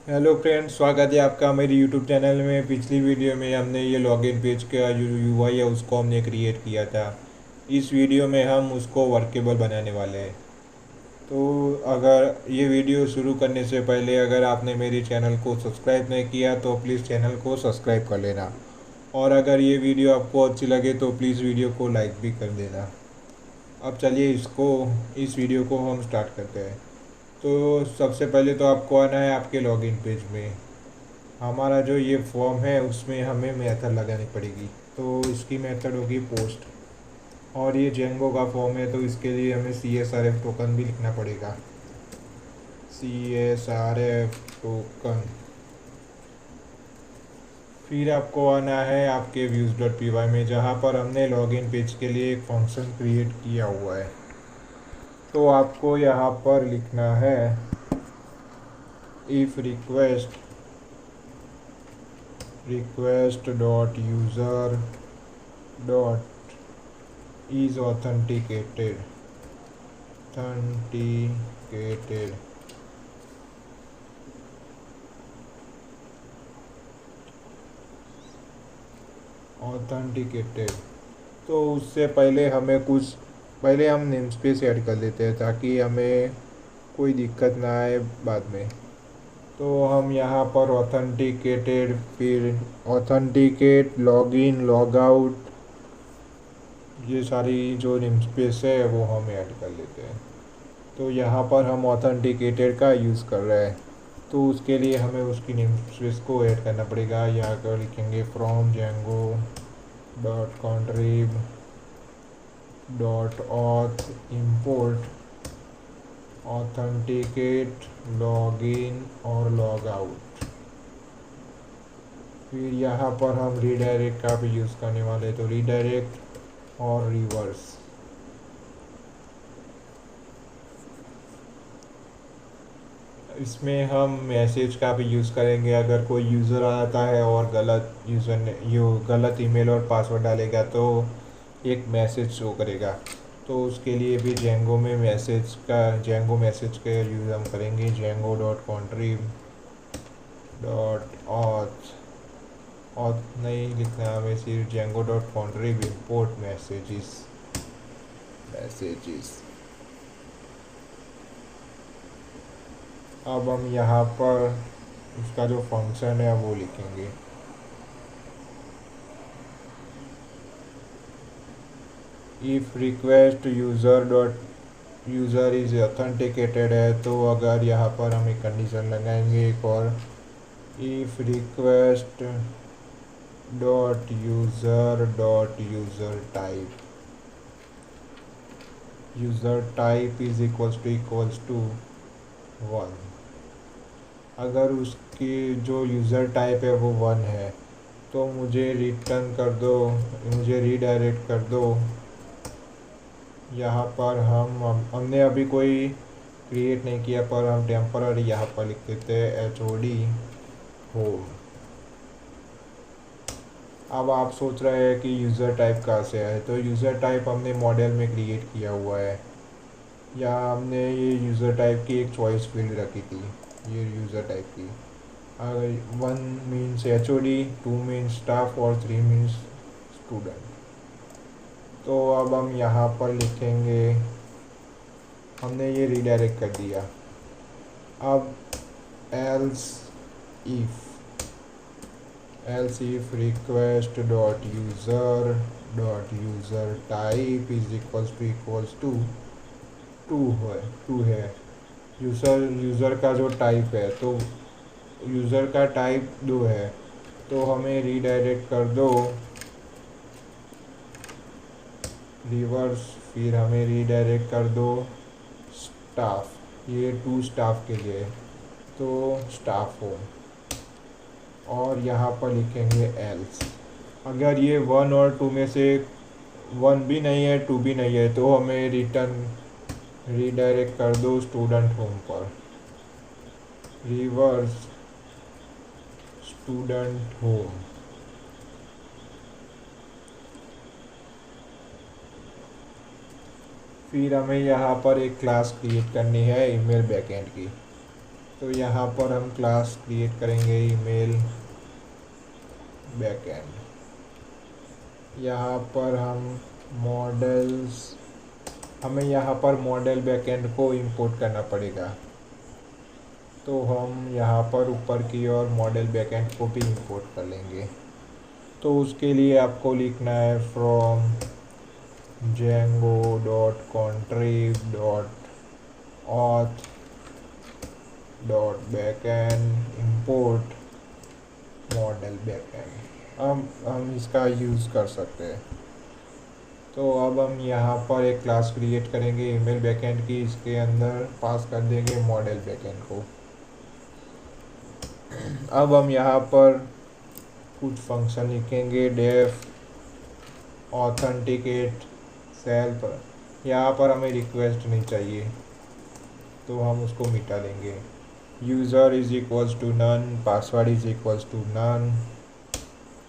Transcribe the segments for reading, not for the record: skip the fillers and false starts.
Hello friends, स्वागत है आपका मेरे यूट्यूब चैनल में। पिछली वीडियो में हमने ये लॉगिन पेज का जो यूआई है उसको हमने क्रिएट किया था। इस वीडियो में हम उसको वर्केबल बनाने वाले हैं। तो अगर ये वीडियो शुरू करने से पहले अगर आपने मेरे चैनल को सब्सक्राइब नहीं किया तो प्लीज़ चैनल को सब्सक्राइब कर लेना। और अगर ये वीडियो आपको अच्छी लगे तो प्लीज़ वीडियो को लाइक भी कर देना। अब चलिए इस वीडियो को हम स्टार्ट करते हैं। तो सबसे पहले तो आपको आना है आपके लॉगिन पेज में। हमारा जो ये फॉर्म है उसमें हमें मेथड लगानी पड़ेगी। तो इसकी मेथड होगी पोस्ट। और ये जेंगो का फॉर्म है तो इसके लिए हमें C S R F token भी लिखना पड़ेगा। C S R F token. फिर आपको आना है आपके व्यूज़ डॉट पी वाई में, जहाँ पर हमने लॉगिन पेज के लिए एक फंक्शन क्रिएट किया हुआ है। तो आपको यहाँ पर लिखना है if request dot user dot is authenticated authenticated. तो उससे पहले हम नेम स्पेस ऐड कर लेते हैं ताकि हमें कोई दिक्कत ना आए बाद में। तो हम यहाँ पर ऑथेंटिकेटेड, फिर ऑथेंटिकेट, लॉगिन, लॉग आउट, ये सारी जो नेम स्पेस है वो हम ऐड कर लेते हैं। तो यहाँ पर हम ऑथेंटिकेटेड का यूज़ कर रहे हैं तो उसके लिए हमें उसकी नेम स्पेस को ऐड करना पड़ेगा। यहाँ पर लिखेंगे from Django dot contrib dot auth import authenticate, login और लॉग आउट। फिर यहाँ पर हम रीडायरेक्ट का भी यूज़ करने वाले हैं। तो रीडायरेक्ट और रिवर्स। इसमें हम मैसेज का भी यूज़ करेंगे। अगर कोई यूज़र आता है और गलत ईमेल और पासवर्ड डालेगा तो एक मैसेज शो करेगा। तो उसके लिए भी जेंगो मैसेज का यूज़ हम करेंगे। Django dot contrib dot auth नहीं लिखना हमें, सिर्फ जेंगो डॉट कॉन्ट्रीब इम्पोर्ट मैसेजेस। अब हम यहाँ पर उसका जो फंक्शन है वो लिखेंगे। If request user is authenticated है तो अगर यहाँ पर हम एक कंडीशन लगाएंगे एक और, if request dot user type equals to 1। अगर उसकी जो यूज़र टाइप है वो 1 है तो मुझे रीडायरेक्ट कर दो। यहाँ पर हमने अभी कोई क्रिएट नहीं किया पर हम टेम्पररी यहाँ पर लिख देते हैं HOD होम। अब आप सोच रहे हैं कि यूज़र टाइप कहाँ से आए, तो यूज़र टाइप हमने मॉडल में क्रिएट किया हुआ है। यहाँ हमने ये यूज़र टाइप की एक चॉइस फील्ड रखी थी। ये यूज़र टाइप की अगर 1 मीन्स HOD, 2 मीन्स स्टाफ और 3 मीन्स स्टूडेंट। तो अब हम यहाँ पर लिखेंगे, हमने ये रीडायरेक्ट कर दिया। अब else if request dot user type equals to 2 है। यूज़र का जो टाइप है तो यूज़र का टाइप 2 है तो हमें रीडायरेक्ट कर दो रिवर्स। फिर हमें रीडायरेक्ट कर दो स्टाफ, ये 2 स्टाफ के लिए तो स्टाफ हो। और यहाँ पर लिखेंगे एल्स। अगर ये 1 और 2 में से 1 भी नहीं है 2 भी नहीं है तो हमें रीडायरेक्ट कर दो स्टूडेंट होम पर। Reverse student home. फिर हमें यहाँ पर एक क्लास क्रिएट करनी है ईमेल बैकएंड की। तो यहाँ पर हम क्लास क्रिएट करेंगे ईमेल बैकएंड। यहाँ पर हमें यहाँ पर मॉडल बैकएंड को इंपोर्ट करना पड़ेगा। तो हम यहाँ पर ऊपर की ओर मॉडल बैकएंड को भी इंपोर्ट कर लेंगे। तो उसके लिए आपको लिखना है from django.contrib.auth.backend import model backend हम इसका यूज़ कर सकते हैं। तो अब हम यहाँ पर एक क्लास क्रिएट करेंगे ईमेल बैकएंड की, इसके अंदर पास कर देंगे मॉडल बैकएंड को। अब हम यहाँ पर कुछ फंक्शन लिखेंगे डेफ ऑथेंटिकेट सेल्फ। यहाँ पर हमें रिक्वेस्ट नहीं चाहिए तो हम उसको मिटा देंगे। User is equals to none, password is equals to none.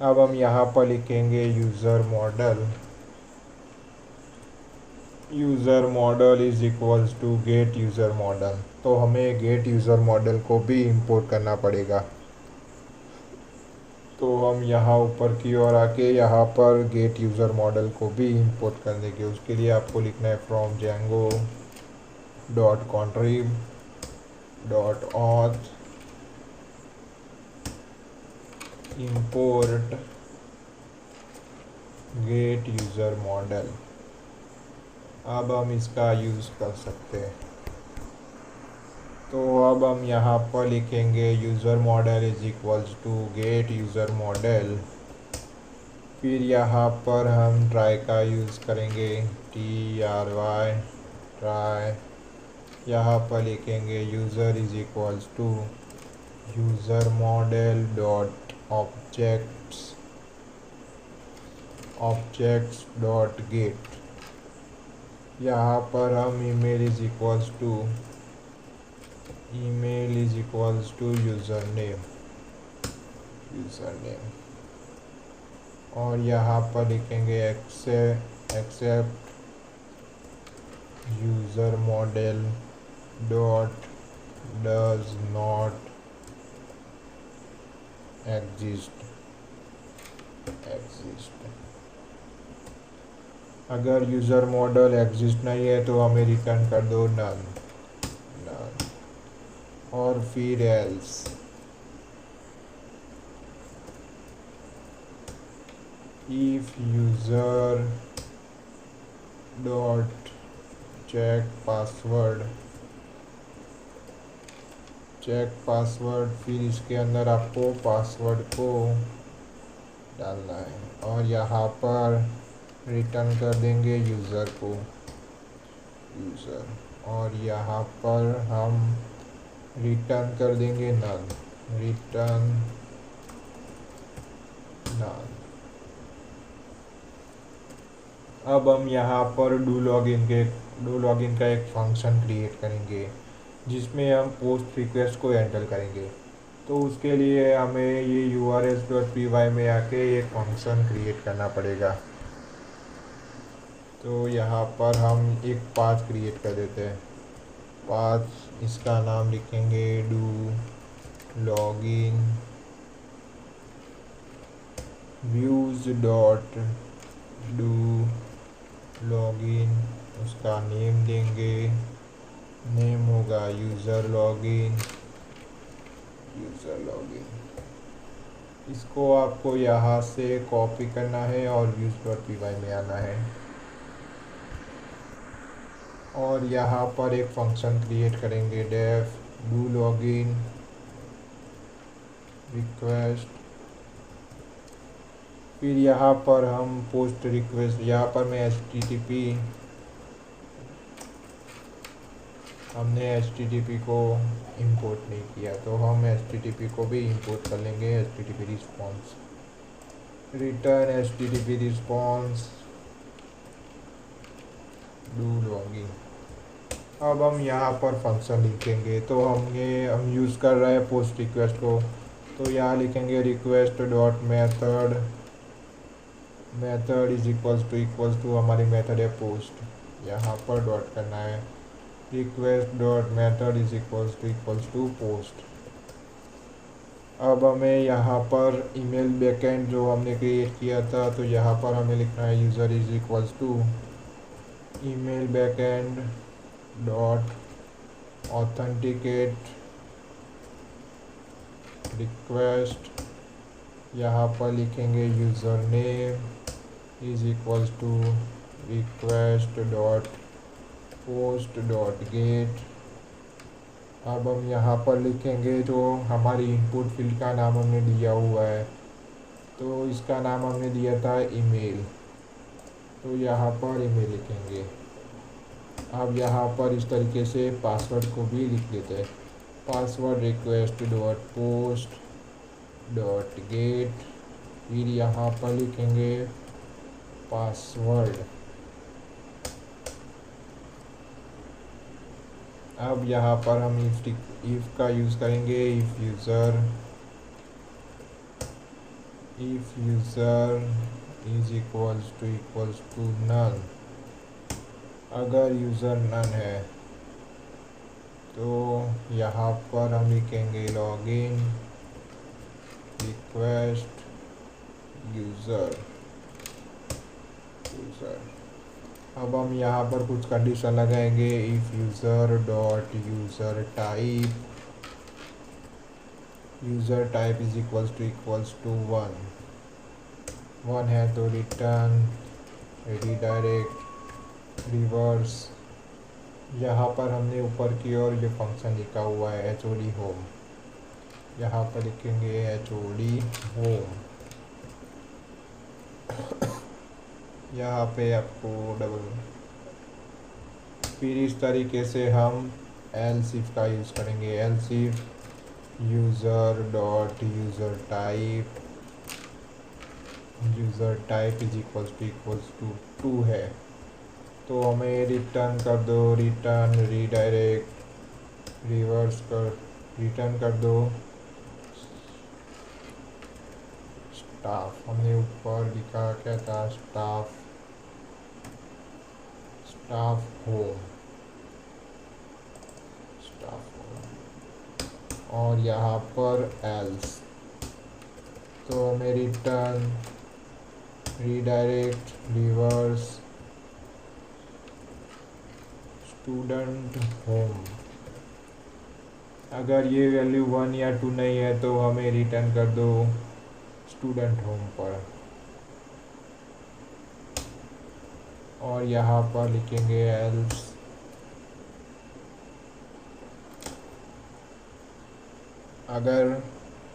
अब हम यहाँ पर लिखेंगे user model is equals to get user model. तो हमें गेट यूज़र मॉडल को भी इंपोर्ट करना पड़ेगा। तो हम यहाँ ऊपर की ओर आके यहाँ पर गेट यूज़र मॉडल को भी इंपोर्ट कर देंगे। उसके लिए आपको लिखना है from django.contrib.auth import gate user model. अब हम इसका यूज़ कर सकते हैं। तो अब हम यहाँ पर लिखेंगे user model is equals to get user model. फिर यहाँ पर हम ट्राई का यूज़ करेंगे try ट्राई। यहाँ पर लिखेंगे user is equals to user model dot objects dot get. यहाँ पर हम email is equals to user name और यहाँ पर लिखेंगे except user model dot does not exist. अगर यूज़र मॉडल एग्जिस्ट नहीं है तो हमें रिटर्न कर दो नन। और फिर else if user dot check password फिर इसके अंदर आपको पासवर्ड को डालना है और यहाँ पर रिटर्न कर देंगे यूज़र और यहाँ पर हम रिटर्न कर देंगे नन। अब हम यहाँ पर डू लॉगिन का एक फंक्शन क्रिएट करेंगे जिसमें हम पोस्ट रिक्वेस्ट को हैंडल करेंगे। तो उसके लिए हमें ये urs.py में आके एक फंक्शन क्रिएट करना पड़ेगा। तो यहाँ पर हम एक पाथ क्रिएट कर देते हैं। पाथ इसका नाम लिखेंगे do login views dot do login. उसका नेम देंगे, नेम होगा यूज़र लॉगिन। इसको आपको यहाँ से कॉपी करना है और views.py में आना है और यहाँ पर एक फंक्शन क्रिएट करेंगे डेफ डू लॉगिन रिक्वेस्ट। फिर यहाँ पर हम पोस्ट रिक्वेस्ट, यहाँ पर मैं हमने HTTP को इंपोर्ट नहीं किया तो हम HTTP को भी इंपोर्ट कर लेंगे। HTTP response return HTTP response do login. अब हम यहाँ पर फंक्शन लिखेंगे। तो हम यूज़ कर रहे हैं पोस्ट रिक्वेस्ट को, तो यहाँ लिखेंगे request dot method is equals to हमारी मेथड है पोस्ट। यहाँ पर डॉट करना है request dot method equals to post. अब हमें यहाँ पर ईमेल बैकएंड जो हमने क्रिएट किया था, तो यहाँ पर हमें लिखना है user is equals to email backend dot authenticate request. यहाँ पर लिखेंगे user name is equals to request dot post dot get. अब हम यहाँ पर लिखेंगे जो हमारी इनपुट फील्ड का नाम हमने दिया हुआ है, तो इसका नाम हमने दिया था ईमेल, तो यहाँ पर ईमेल लिखेंगे। अब यहाँ पर इस तरीके से पासवर्ड को भी लिख लेते हैं, password request dot post dot gate. फिर यहाँ पर लिखेंगे पासवर्ड। अब यहाँ पर हम इफ़ का यूज़ करेंगे, if user is equals to none. अगर यूज़र नन है तो यहाँ पर हम लिखेंगे लॉगिन रिक्वेस्ट यूज़र। अब हम यहाँ पर कुछ कंडीशन लगाएंगे, if user dot user type is equals to one है तो रिटर्न रीडायरेक्ट रिवर्स। यहाँ पर हमने ऊपर की ओर ये फंक्शन लिखा हुआ है HOD होम, यहाँ पर लिखेंगे HOD होम। यहाँ पे आपको फिर इस तरीके से हम एल्स इफ का यूज़ करेंगे, else if user dot user type is equals to two है तो हमें रिटर्न कर दो, रिटर्न रीडायरेक्ट रिटर्न कर दो स्टाफ। हमने ऊपर लिखा क्या था, स्टाफ होम और यहाँ पर एल्स तो हमें return redirect reverse student home. अगर ये वैल्यू 1 या 2 नहीं है तो हमें रिटर्न कर दो स्टूडेंट होम पर। और यहाँ पर लिखेंगे एल्स अगर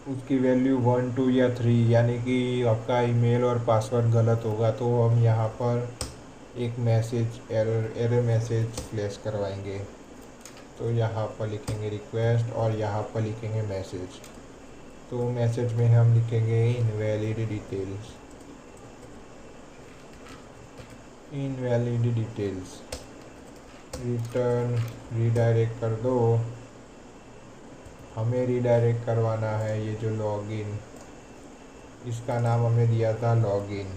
उसकी वैल्यू 1 2 या 3 यानी कि आपका ईमेल और पासवर्ड गलत होगा तो हम यहाँ पर एक मैसेज एरर मैसेज फ्लैश करवाएंगे। तो यहाँ पर लिखेंगे रिक्वेस्ट और यहाँ पर लिखेंगे मैसेज। तो मैसेज में हम लिखेंगे इनवैलिड डिटेल्स रिटर्न रीडायरेक्ट कर दो। हमें रीडायरेक्ट करवाना है ये जो लॉगिन, इसका नाम हमने दिया था लॉगिन,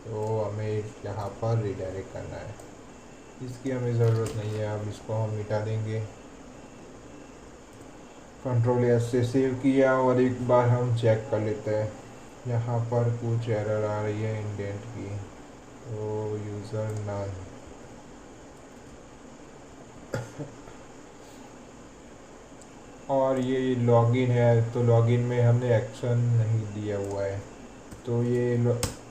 तो हमें यहाँ पर रीडायरेक्ट करना है। इसकी हमें ज़रूरत नहीं है, अब इसको हम मिटा देंगे। कंट्रोल एस से सेव किया और एक बार हम चेक कर लेते हैं। यहाँ पर कुछ एरर आ रही है इंडेंट की, तो यूज़र नन और ये लॉगिन है तो लॉगिन में हमने एक्शन नहीं दिया हुआ है, तो ये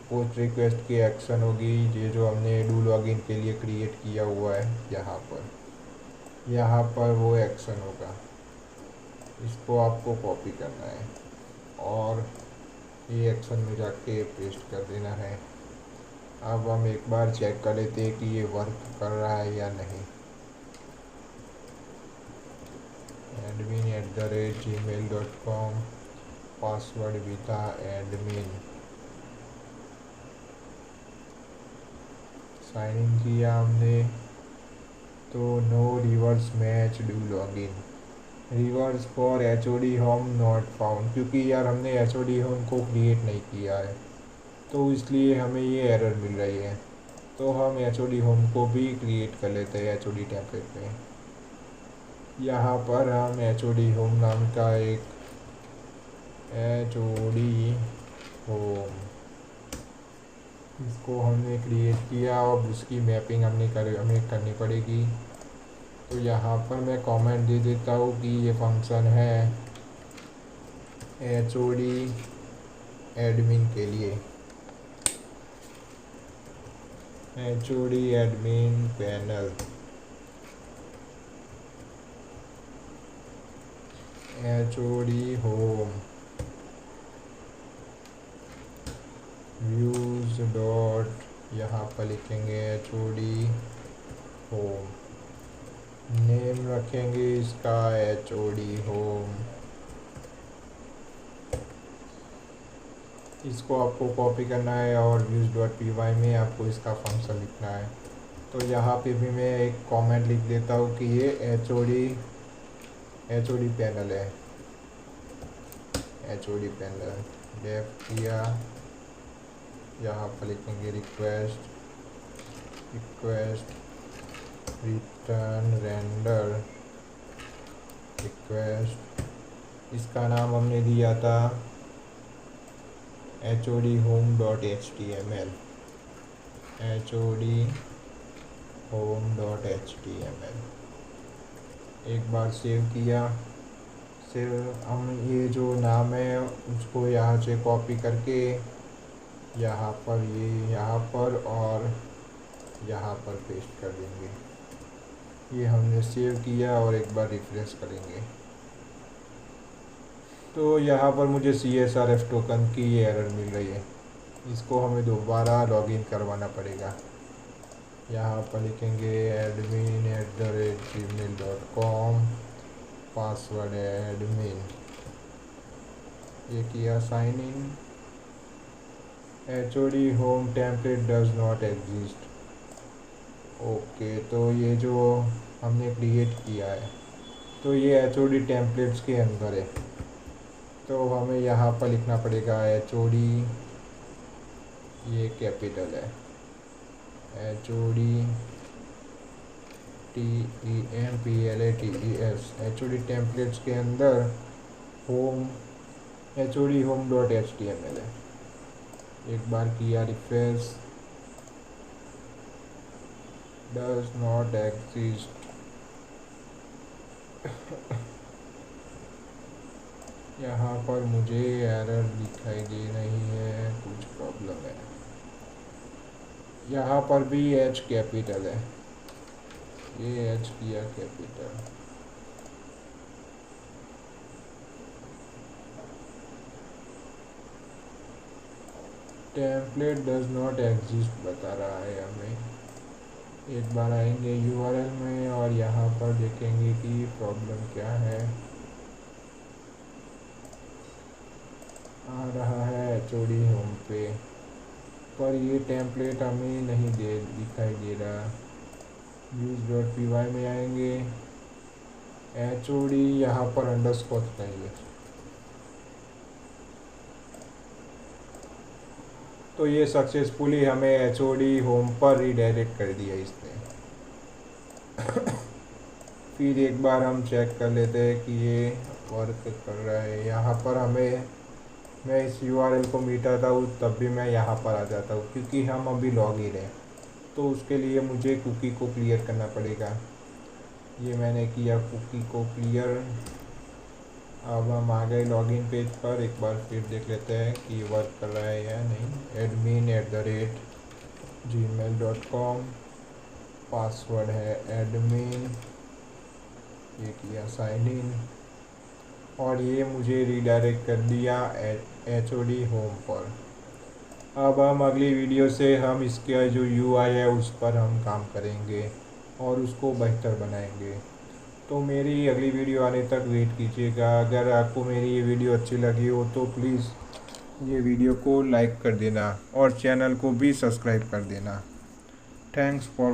पोस्ट रिक्वेस्ट की एक्शन होगी ये जो हमने डू लॉगिन के लिए क्रिएट किया हुआ है। यहाँ पर वो एक्शन होगा, इसको आपको कॉपी करना है और ये एक्शन में जाके पेस्ट कर देना है। अब हम एक बार चेक कर लेते हैं कि ये वर्क कर रहा है या नहीं। admin@gmail.com पासवर्ड भी था एडमिन। साइन इन किया हमने तो no reverse match do login, reverse for HOD home not found, क्योंकि यार हमने HOD होम को क्रिएट नहीं किया है तो इसलिए हमें ये एरर मिल रही है। तो हम HOD होम को भी क्रिएट कर लेते हैं HOD टेम्पलेट में। यहाँ पर हम HOD होम नाम का एक HOD होम, इसको हमने क्रिएट किया और उसकी मैपिंग हमें करनी पड़ेगी। तो यहाँ पर मैं कमेंट दे देता हूँ कि ये फंक्शन है HOD एडमिन के लिए, HOD admin panel, HOD home views dot, यहाँ पर लिखेंगे HOD होम, नेम रखेंगे इसका HOD होम। इसको आपको कॉपी करना है और views.py में आपको इसका फंक्शन लिखना है। तो यहाँ पे भी मैं एक कमेंट लिख देता हूँ कि ये HOD पैनल है, HOD पैनल डेफ किया। यहाँ पर लिखेंगे रिक्वेस्ट रिटर्न रेंडर रिक्वेस्ट, इसका नाम हमने दिया था HOD home.html, HOD home.html। एक बार सेव किया। फिर हम ये जो नाम है उसको यहाँ से कॉपी करके यहाँ पर और यहाँ पर पेस्ट कर देंगे। ये हमने सेव किया और एक बार रिफ्रेश करेंगे तो यहाँ पर मुझे CSRF टोकन की ये एरर मिल रही है। इसको हमें दोबारा लॉगिन करवाना पड़ेगा। यहाँ पर लिखेंगे admin@gmail.com, पासवर्ड है एडमिन, ये किया sign in. HOD home template does not exist. Okay, तो ये जो हमने क्रिएट किया है तो ये HOD टेम्पलेट्स के अंदर है। तो हमें यहाँ पर लिखना पड़ेगा HOD, ये कैपिटल है HOD TEMPLATES, HOD टेम्पलेट्स के अंदर होम HOD home.html है। एक बार किया रिफ्रेश, डज नॉट एग्जिस्ट। यहाँ पर मुझे एरर दिखाई दे रही है, कुछ प्रॉब्लम है। यहाँ पर भी H कैपिटल है, ये H किया capital. Template does not exist बता रहा है हमें। एक बार आएंगे URL में और यहाँ पर देखेंगे कि प्रॉब्लम क्या है। आ रहा है HOD होम पे, पर ये टेम्पलेट हमें नहीं दिखाई दे रहा। views.py में आएंगे, HOD यहाँ पर अंडरस्कोर चाहिए। तो ये सक्सेसफुली हमें HOD होम पर रीडायरेक्ट कर दिया इसने। फिर एक बार हम चेक कर लेते हैं कि ये वर्क कर रहा है। यहाँ पर मैं इस URL को मिटाता हूँ तब भी मैं यहाँ पर आ जाता हूँ, क्योंकि हम अभी लॉग इन हैं। तो उसके लिए मुझे कुकी को क्लियर करना पड़ेगा। ये मैंने किया कुकी को क्लियर। अब हम आ गए लॉगिन पेज पर। एक बार फिर देख लेते हैं कि वर्क कर रहा है या नहीं। admin@gmail.com, पासवर्ड है एडमिन, ये किया साइन इन और ये मुझे रीडायरेक्ट कर दिया HOD होम पर। अब हम अगली वीडियो से हम इसका जो UI है उस पर हम काम करेंगे और उसको बेहतर बनाएंगे। तो मेरी अगली वीडियो आने तक वेट कीजिएगा। अगर आपको मेरी ये वीडियो अच्छी लगी हो तो प्लीज़ ये वीडियो को लाइक कर देना और चैनल को भी सब्सक्राइब कर देना। Thanks for